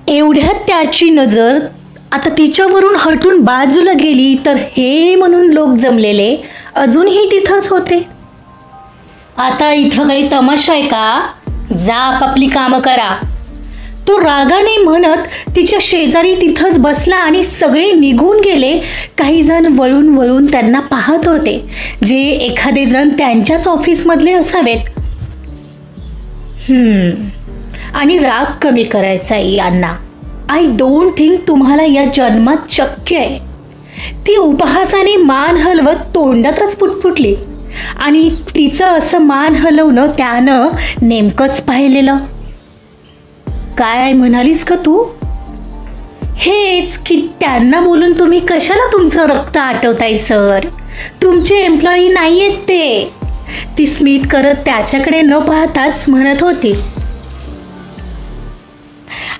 एवढ्यात त्याची नजर आता तिच्यावरून हटून बाजूला गेली तर हे म्हणून लोक जमलेले अजूनही तिथंच होते. आता इथं काही तमाशा आहे का? जा आपापली कामं करा. तो रागाने म्हणत तिच्या शेजारी तिथंच बसला आणि सगळे निघून गेले. काही जण वळून वळून त्यांना पाहत होते, जे एखादे जण त्यांच्याच ऑफिसमधले असावेत. आणि राग कमी करायचा आहे यांना. आय डोंट थिंक तुम्हाला या जन्मात शक्य आहे. ती उपहासाने मान हलवत तोंडातच पुटपुटली आणि तिचं असं मान हलवणं त्यानं नेमकंच पाहिलेलं. काय म्हणालीस का तू? हेच की त्यांना बोलून तुम्ही कशाला तुमचं रक्त आटवताय सर? तुमचे एम्प्लॉई नाही आहेत ते. ती स्मित करत त्याच्याकडे न पाहताच म्हणत होती.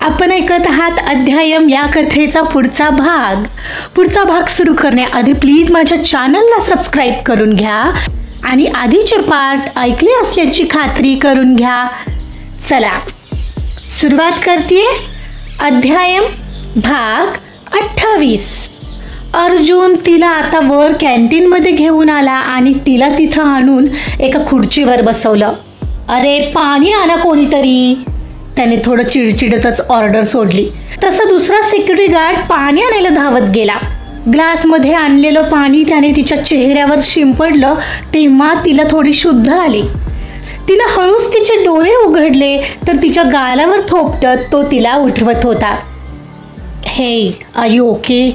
आपण ऐकत आहात अध्यायम या कथेचा पुढचा भाग सुरू करण्याआधी प्लीज माझ्या चॅनलला सबस्क्राईब करून घ्या आणि आधीचे पार्ट ऐकले असल्याची खात्री करून घ्या. चला सुरुवात करते. अध्यायम भाग 28. अर्जुन तिला आता वर कॅन्टीनमध्ये घेऊन आला आणि तिला तिथं आणून एका खुर्चीवर बसवलं. अरे पाणी आणा कोणीतरी, त्याने थोडं चिडचिडतच ऑर्डर सोडली. तसं दुसरा सिक्युरिटी गार्ड पाणी आणायला धावत गेला. ग्लासमध्ये आणलेलं पाणी त्याने तिच्या चेहऱ्यावर शिंपडलं तेव्हा तिला थोडी शुद्ध आली. तिनं हळूच तिचे डोळे उघडले तर तिच्या गालावर थोपटत तो तिला उठवत होता. हे आर यू ओके?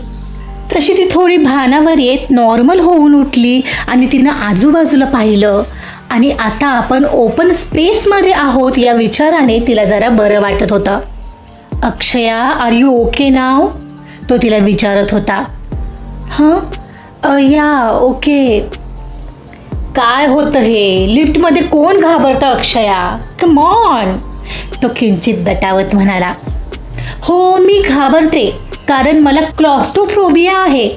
तशी ती थोडी भानावर येत नॉर्मल होऊन उठली आणि तिनं आजूबाजूला पाहिलं आणि आता आपण ओपन स्पेसमध्ये आहोत या विचाराने तिला जरा बरं वाटत होतं. अक्षया आर यू ओके नाव? तो तिला विचारत होता. या ओके. काय होतं हे? लिफ्टमध्ये कोण घाबरतं अक्षया? Come on. तो किंचित दटावत म्हणाला. हो मी घाबरते कारण मला क्लॉस्ट्रोफोबिया आहे.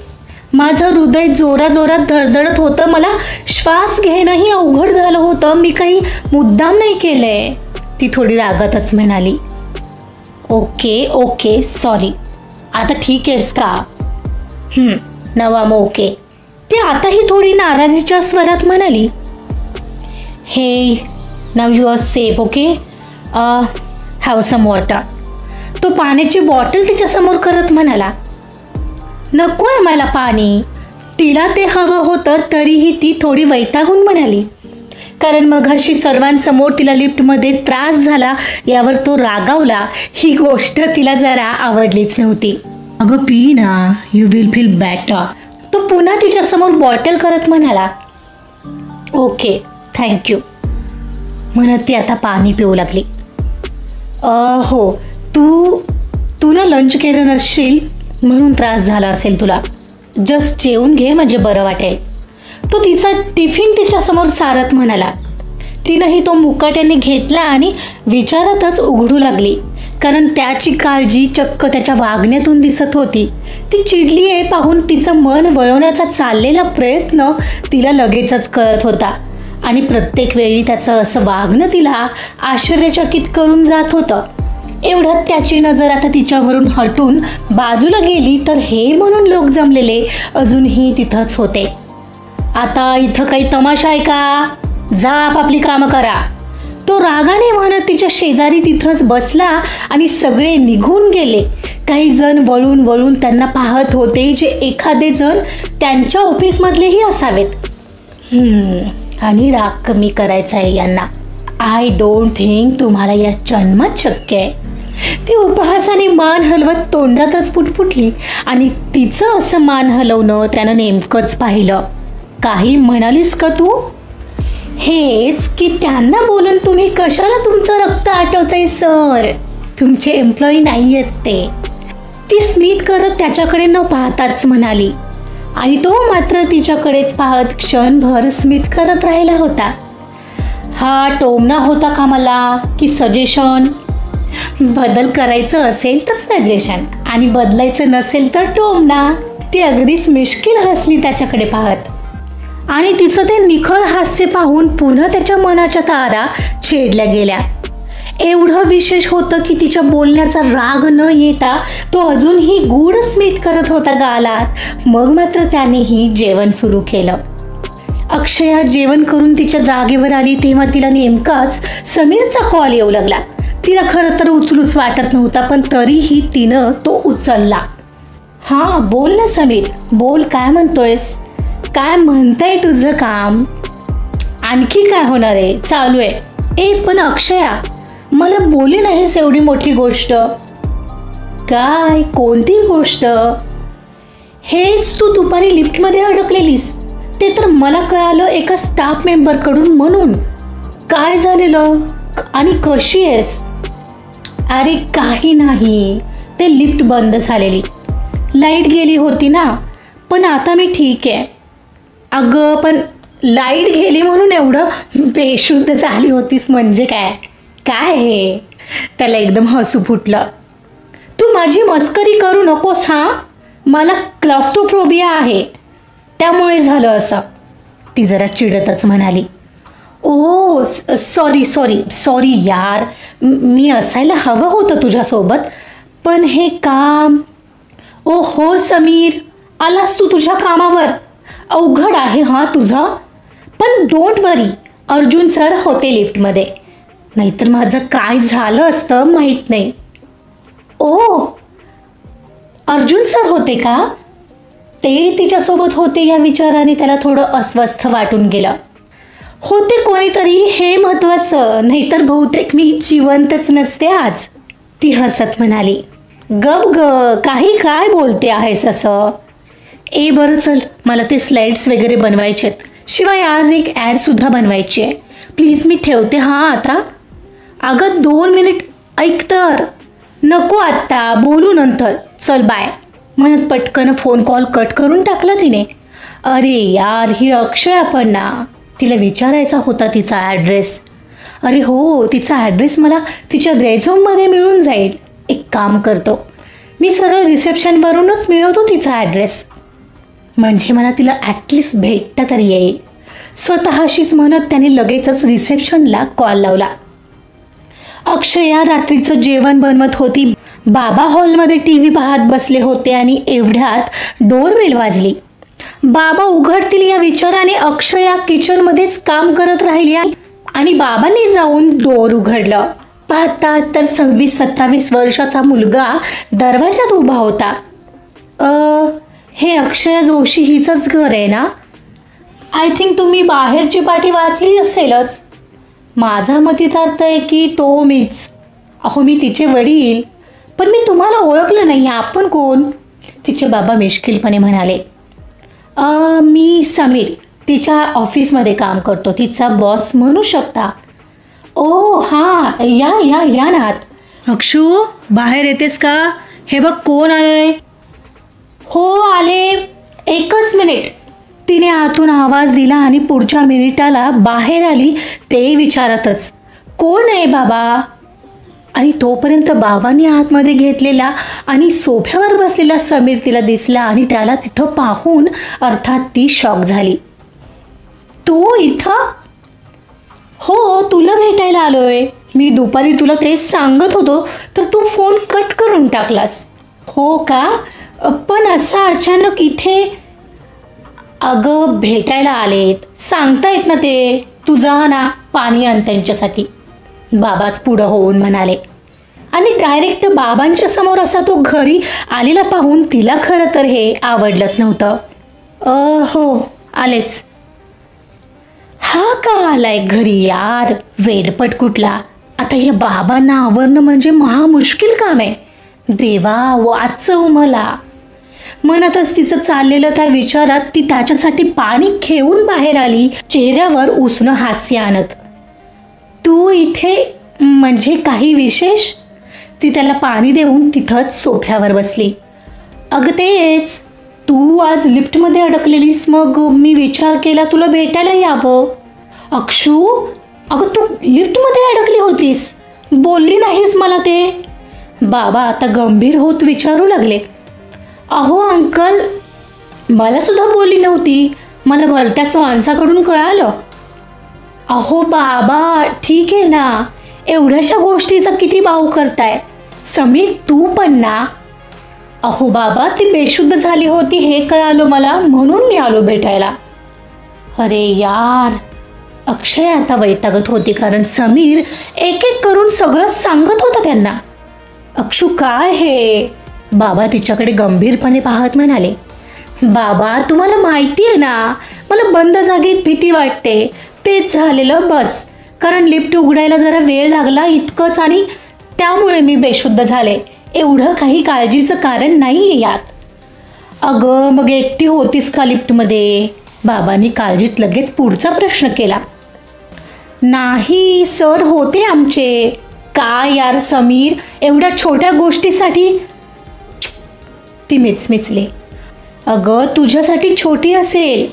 माझं हृदय जोराजोरात धडधडत होतं. मला श्वास घेणंही अवघड झालं होतं. मी काही मुद्दाम नाही केलंय. ती थोडी रागातच म्हणाली. Okay sorry. आता ठीक आहेस का? नवा मग ओके. ती आताही थोडी नाराजीच्या स्वरात म्हणाली. हे नाव you are safe okay. Have some water. तो पाण्याची बॉटल तिच्यासमोर करत म्हणाला. नकोय मला पाणी. तिला ते हवं होतं तरीही ती थोडी वैतागून म्हणाली, कारण मघाशी सर्वांसमोर तिला लिफ्टमध्ये त्रास झाला यावर तो रागावला. ही गोष्ट तिला जरा आवडलीच नव्हती. अगं पी ना, यू विल फील बेटर. तो पुन्हा तिच्यासमोर बॉटल करत म्हणाला. ओके थँक्यू म्हणत ती आता पाणी पिऊ लागली. हो तू ना लंच केलं नसशील म्हणून त्रास झाला असेल तुला. जस्ट जेवून घे म्हणजे बरं वाटेल. तो तिचा टिफिन तिच्यासमोर सारत म्हणाला. तिनंही तो मुकाट्याने घेतला आणि विचारातच उघडू लागली, कारण त्याची काळजी चक्क त्याच्या वागण्यातून दिसत होती. ती चिडली आहे पाहून तिचं मन वळवण्याचा चाललेला प्रयत्न तिला लगेचच कळत होता आणि प्रत्येक वेळी त्याचं असं वागणं तिला आश्चर्यचकित करून जात होतं. एवढ्यात त्याची नजर आता तिच्यावरून हटून बाजूला गेली तर हे म्हणून लोक जमलेले अजूनही तिथंच होते. आता इथं काही तमाशा आहे का? जा आपापली कामं करा. तो रागाने म्हणत तिच्या शेजारी तिथंच बसला आणि सगळे निघून गेले. काही जण वळून वळून त्यांना पाहत होते, जे एखादे जण त्यांच्या ऑफिसमधलेही असावेत. आणि राग कमी करायचा आहे यांना. आय डोंट थिंक तुम्हाला या जन्मात शक्य आहे. ती उपहासाने मान हलवत तोंडातच पुटपुटली आणि तिचं असं मान हलवणं त्यानं नेमकंच पाहिलं. काही म्हणालीस का तू? हेच की त्यांना बोलून तुम्ही कशाला तुमचं रक्त आटवताय सर? तुमचे एम्प्लॉई नाही आहेत ते. ती स्मित करत त्याच्याकडे न पाहताच म्हणाली आणि तो मात्र तिच्याकडेच पाहत क्षणभर स्मित करत राहिला होता. हा टोमणा होता का मला की सजेशन? बदल करायचं असेल तर सजेशन आणि बदलायचं नसेल तर टोमणा. ती अगदीच मिश्किल हसली त्याच्याकडे पाहत आणि तिचं ते निखळ हास्य पाहून पुन्हा त्याच्या मनाच्या तारा छेडल्या गेल्या. एवढं विशेष होतं की तिच्या बोलण्याचा राग न येता तो अजूनही गूढ स्मित करत होता गालात. मग मात्र त्यानेही जेवण सुरू केलं. अक्षया जेवण करून तिच्या जागेवर आली तेव्हा तिला नेमकाच समीरचा कॉल येऊ लागला. तिला खरं तर उचलूच वाटत नव्हता, पण तरीही तिनं तो उचलला. हां बोल ना समीर, बोल, काय म्हणतोयस? काय म्हणतंय तुझं काम? आणखी काय होणार आहे, चालू आहे. पण अक्षया, मला बोली नाहीस एवढी मोठी गोष्ट. काय, कोणती गोष्ट? हेच तू दुपारी लिफ्टमध्ये अडकलेलीस ते तर मला कळालं एका स्टाफ मेंबरकडून, म्हणून. काय झालेलं आणि कशी आहेस? अरे काही नाही, ते लिफ्ट बंद झालेली, लाईट गेली होती ना, पण आता मी ठीक आहे. अगं पण लाईट गेली म्हणून एवढं बेशुद्ध झाली होतीस म्हणजे काय? काय हे? त्याला एकदम हसू फुटलं. तू माझी मस्करी करू नकोस हां, मला क्लॉस्ट्रोफोबिया आहे, त्यामुळे झालं असं. ती जरा चिडतच म्हणाली. ओ सॉरी सॉरी सॉरी यार, मी असायला हवं होतं तुझ्यासोबत, पण हे काम. ओ हो समीर, आलास तू तुझ्या कामावर. अवघड आहे हां तुझं, पण डोंट वरी, अर्जुन सर होते लिफ्टमध्ये, नाहीतर माझं काय झालं असतं माहीत नाही. ओ अर्जुन सर होते का? ते तिच्यासोबत होते या विचाराने त्याला थोडं अस्वस्थ वाटून गेलं. होते कोणीतरी हे महत्त्वाचं, नाहीतर बहुतेक मी जिवंतच नसते आज. ती हसत म्हणाली. गप ग, काही काय बोलते आहेस असं? बरं चल, मला ते स्लाइड्स वगैरे बनवायचे आहेत, शिवाय आज एक ॲडसुद्धा बनवायची आहे. प्लीज मी ठेवते हां आता. अगं 2 मिनिट ऐक तर. नको आत्ता, बोलू नंतर, चल बाय म्हणत पटकन फोन कॉल कट करून टाकला तिने. अरे यार, ही अक्षया पण ना, तिला विचारायचा होता तिचा ॲड्रेस. अरे हो, तिचा ॲड्रेस मला तिच्या रेझ्यूममध्ये मिळून जाईल. एक काम करतो, मी सरळ रिसेप्शनवरूनच मिळवतो तिचा ॲड्रेस, म्हणजे मला तिला ॲटलिस्ट भेटता तरी येईल. स्वतःशीच म्हणत त्याने लगेचच रिसेप्शनला कॉल लावला. अक्षया रात्रीचं जेवण बनवत होती. बाबा हॉलमध्ये टी व्ही पाहत बसले होते आणि एवढ्यात डोरबेल वाजली. बाबा उघडतील या विचाराने अक्षया किचनमध्येच काम करत राहिली आणि बाबांनी जाऊन डोर उघडलं. पाहतात तर 26-27 वर्षाचा मुलगा दरवाजात उभा होता. हे अक्षया जोशी हिचंच घर आहे ना? आय थिंक तुम्ही बाहेरची पाटी वाचली असेलच. माझा मतितार्थ आहे की तो मीच. अहो मी तिचे वडील, पण मी तुम्हाला ओळखलं नाही, आपण कोण? तिचे बाबा मिश्किलपणे म्हणाले. मी समीर, तिच्या ऑफिसमध्ये काम करतो, तिचा बॉस म्हणू शकता. ओ हां, या या या ना आत. अक्षू, बाहेर येतेस का? हे बघ कोण आलंय. हो आले, एकच मिनिट. तिने आतून आवाज दिला आणि पुढच्या मिनिटाला बाहेर आली ते विचारतच, कोण आहे बाबा? आणि तोपर्यंत बाबांनी आतमध्ये घेतलेला आणि सोफ्यावर बसलेला समीर तिला दिसला आणि त्याला तिथं पाहून अर्थात ती शॉक झाली. तू इथं? हो, तुला भेटायला आलोय. मी दुपारी तुला तेच सांगत होतो तर तू फोन कट करून टाकलास. हो का? पण असं अचानक इथे? अगं भेटायला आलेत, सांगतायत ना ते. तू जा ना, पाणी आण त्यांच्यासाठी. बाबाच पुढं होऊन म्हणाले. आणि डायरेक्ट बाबांच्या समोर असा तो घरी आलेला पाहून तिला खरं तर हे आवडलंच नव्हतं. हो आलेच. हा का आलाय घरी यार, वेडपट कुठला. आता या बाबांना आवरणं म्हणजे महामुश्किल काम आहे. देवा वाचव मला. म्हणतच तिचं चाललेलं त्या विचारात ती त्याच्यासाठी पाणी घेऊन बाहेर आली, चेहऱ्यावर उसणं हास्य आणत. तू इथे म्हणजे काही विशेष? ती त्याला पाणी देऊन तिथंच सोफ्यावर बसली. अगं तेच, तू आज लिफ्टमध्ये अडकलेलीस, मग मी विचार केला तुला भेटायला यावं. अक्षू, अगं तू लिफ्टमध्ये अडकली होतीस, बोलली नाहीस मला ते. बाबा आता गंभीर होत विचारू लागले. अहो अंकल, मला सुद्धा बोलली नव्हती, मला भलत्याच माणसाकडून कळालं. अहो बाबा ठीक आहे ना, एवढ्याशा गोष्टीचा किती बाऊ करताय? समीर तू पण ना. अहो बाबा, ती बेशुद्ध झाली होती हे कळालं मला, म्हणून मी आलो भेटायला. अरे यार, अक्षय आता वैतागत होती, कारण समीर एक एक करून सगळं सांगत होता त्यांना. अक्षू काय हे? बाबा तिच्याकडे गंभीरपणे पाहत म्हणाले, बाबा तुम्हाला माहिती आहे ना, मला बंद जागेत भीती वाटते. तेच झालेलं बस, कारण लिफ्ट उघडायला जरा वेळ लागला इतकंच, आणि त्यामुळे मी बेशुद्ध झाले. एवढं काही काळजीचं कारण नाही आहे यात. अगं मग एकटी होतीस का लिफ्टमध्ये? बाबांनी काळजीत लगेच पुढचा प्रश्न केला. नाही सर, होते आमचे. काय यार समीर, एवढ्या छोट्या गोष्टीसाठी? ती मिचमिचली. अगं तुझ्यासाठी छोटी असेल,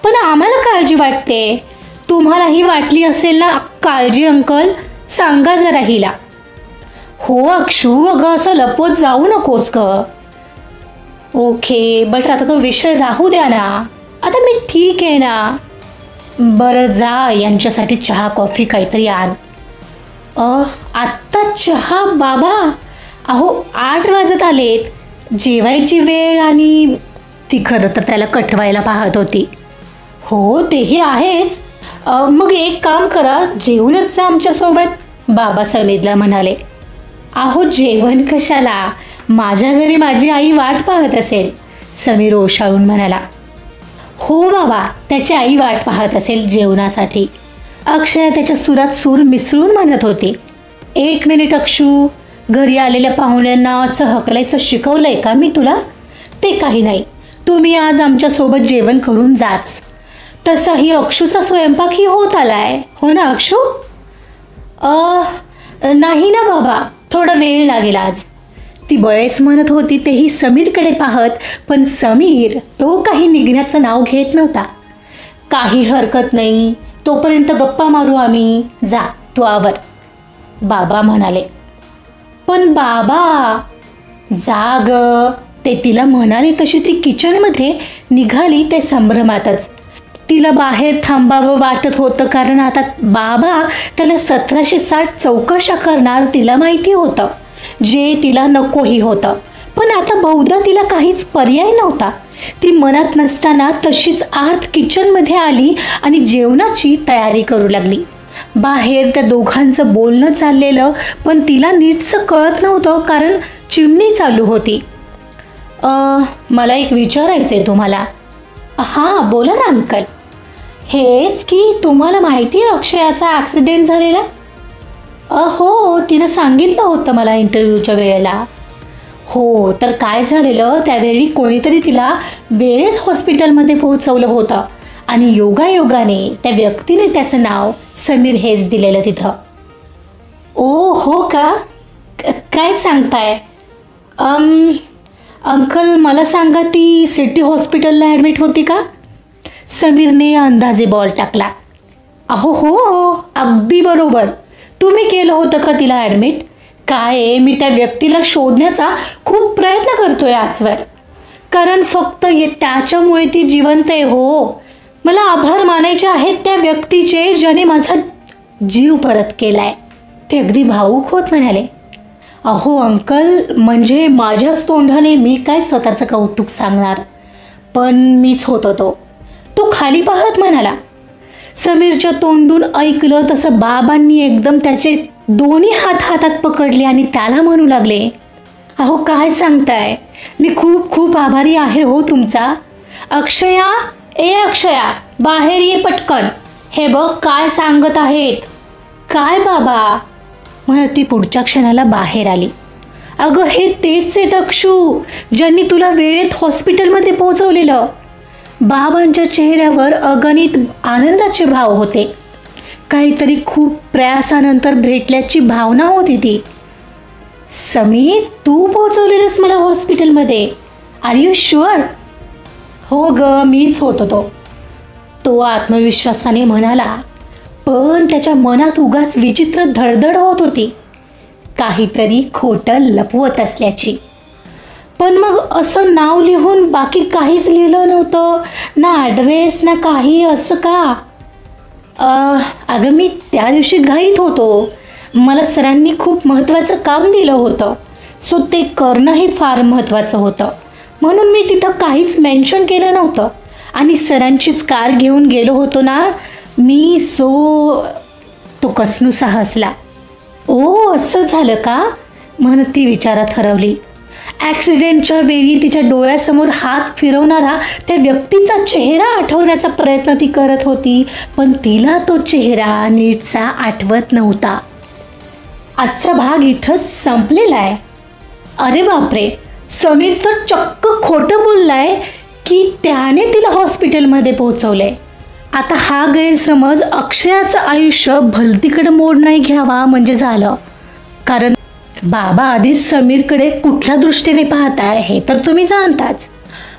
पण आम्हाला काळजी वाटते. तुम्हालाही वाटली असेल ना काळजी अंकल? सांगा जरा हिला. हो अक्षू, अगं असं लपवत जाऊ नकोस ग. ओके बट आता तो विषय राहू द्या ना. आता मी ठीक आहे ना. बरं जा, यांच्यासाठी चहा कॉफी काहीतरी आण. आत्ता चहा बाबा? अहो 8 वाजत आलेत, जेवायची वेळ. आणि ती खरं तर त्याला कटवायला पाहत होती. हो तेही आहेच. मग एक काम करा, जेवूनच जा आमच्यासोबत, बाबा समीरला म्हणाले. अहो जेवण कशाला, माझ्या घरी माझी आई वाट पाहत असेल, समीर ओशाळून म्हणाला. हो बाबा, त्याची आई वाट पाहत असेल जेवणासाठी, अक्षय त्याच्या सुरात सूर मिसळून म्हणत होती. 1 मिनिट अक्षू, घरी आलेल्या पाहुण्यांना असं हकलायचं शिकवलंय का मी तुला? ते काही नाही, तुम्ही आज आमच्यासोबत जेवण करून जाच. तसाही अक्षूचा स्वयंपाकही होत आलाय, हो ना अक्षू? नाही ना बाबा, थोडा वेळ लागेल आज, ती बळेच म्हणत होती, तेही समीरकडे पाहत. पण समीर तो काही निघण्याचं नाव घेत नव्हता. काही हरकत नाही, तोपर्यंत गप्पा मारू आम्ही, जा तू आवर, बाबा म्हणाले. पण बाबा जा ग, ते तिला म्हणाले तशी ती किचनमध्ये निघाली. ते संभ्रमातच तिला बाहेर थांबावं वाटत होतं, कारण आता बाबा त्याला 1760 चौकशा करणार तिला माहिती होतं, जे तिला नकोही होतं. पण आता बहुधा तिला काहीच पर्याय नव्हता. ती मनात नसताना तशीच आत किचनमध्ये आली आणि जेवणाची तयारी करू लागली. बाहेर त्या दोघांचं बोलणं चाललेलं, पण तिला नीटसं कळत नव्हतं, कारण चिमणी चालू होती. मला एक विचारायचं आहे तुम्हाला. हां बोला ना अंकल. हेच की, तुम्हाला माहिती आहे अक्षयाचा ॲक्सिडेंट झालेला? हो, तिनं सांगितलं होतं मला इंटरव्ह्यूच्या वेळेला. हो, तर काय झालेलं, त्यावेळी कोणीतरी तिला वेळेत हॉस्पिटलमध्ये पोहोचवलं होतं, आणि योगायोगाने त्या व्यक्तीने त्याचं नाव समीर हेच दिलेलं तिथं. ओ हो का? काय सांगताय? अंकल मला सांगा, ती सिटी हॉस्पिटलला ॲडमिट होती का? समीरने अंदाजे बॉल टाकला. अहो हो, अगदी बरोबर. तुम्ही केलं होतं का तिला ॲडमिट? काय मी त्या व्यक्तीला शोधण्याचा खूप प्रयत्न करतोय आजवर, कारण फक्त त्याच्यामुळे ती जिवंत आहे. हो, मला आभार मानायचे आहेत त्या व्यक्तीचे, ज्याने माझा जीव परत केलाय, ते अगदी भावूक होत म्हणाले. अहो अंकल, म्हणजे माझ्याच तोंडाने मी काय स्वतःचं कौतुक सांगणार, पण मीच होतो तो खाली पाहत म्हणाला. समीरच्या तोंडून ऐकलं तसं बाबांनी एकदम त्याचे दोन्ही हात हातात पकडले आणि त्याला म्हणू लागले, अहो काय सांगताय, मी खूप खूप आभारी आहे हो तुमचा. अक्षया, ए अक्षया, बाहेर ये पटकन, हे बघ काय सांगत आहेत. काय बाबा, म्हणत ती पुढच्या क्षणाला बाहेर आली. अगं हे तेच आहेत अक्षू, ज्यांनी तुला वेळेत हॉस्पिटलमध्ये पोहोचवलेलं. बाबांच्या चेहऱ्यावर अगणित आनंदाचे भाव होते. काहीतरी खूप प्रयासानंतर भेटल्याची भावना होती ती. समीर, तू पोहोचवलेलंस मला हॉस्पिटलमध्ये? Are you sure? हो ग, मीच होतो तो आत्मविश्वासाने म्हणाला. पण त्याच्या मनात उगाच विचित्र धडधड होत होती, काहीतरी खोटं लपवत असल्याची. पण मग असं नाव लिहून बाकी काहीच लिहिलं नव्हतं, ना ॲड्रेस ना काही, असं का? अगं मी त्या दिवशी घाईत होतो, मला सरांनी खूप महत्त्वाचं काम दिलं होतं, सो ते करणंही फार महत्त्वाचं होतं. म्हणून मी तिथं काहीच मेन्शन केलं नव्हतं आणि सरांचीच कार घेऊन गेलो होतो ना मी. सो तो कसनुसा हसला. ओ असं झालं का म्हणत ती विचारात हरवली. ॲक्सिडेंटच्या वेळी तिच्या डोळ्यासमोर हात फिरवणारा त्या व्यक्तीचा चेहरा आठवण्याचा प्रयत्न ती करत होती, पण तिला तो चेहरा नीटसा आठवत नव्हता. आजचा भाग इथंच संपलेला आहे. अरे बापरे, समीर तर चक्क खोटं बोललाय की त्याने तिला हॉस्पिटलमध्ये पोहोचवलंय. आता हा गैरसमज अक्षयाचं आयुष्य भलतीकडे मोड नाही घ्यावा म्हणजे झालं. कारण बाबा आधीच समीरकडे कुठल्या दृष्टीने पाहताय हे तर तुम्ही जाणताच.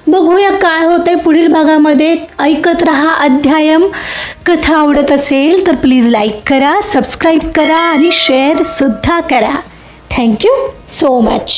बघूया काय होतंय पुढील भागामध्ये. ऐकत रहा अध्यायम. कथा आवडत असेल तर प्लीज लाईक करा, सबस्क्राईब करा आणि शेअर सुद्धा करा. Thank you so much.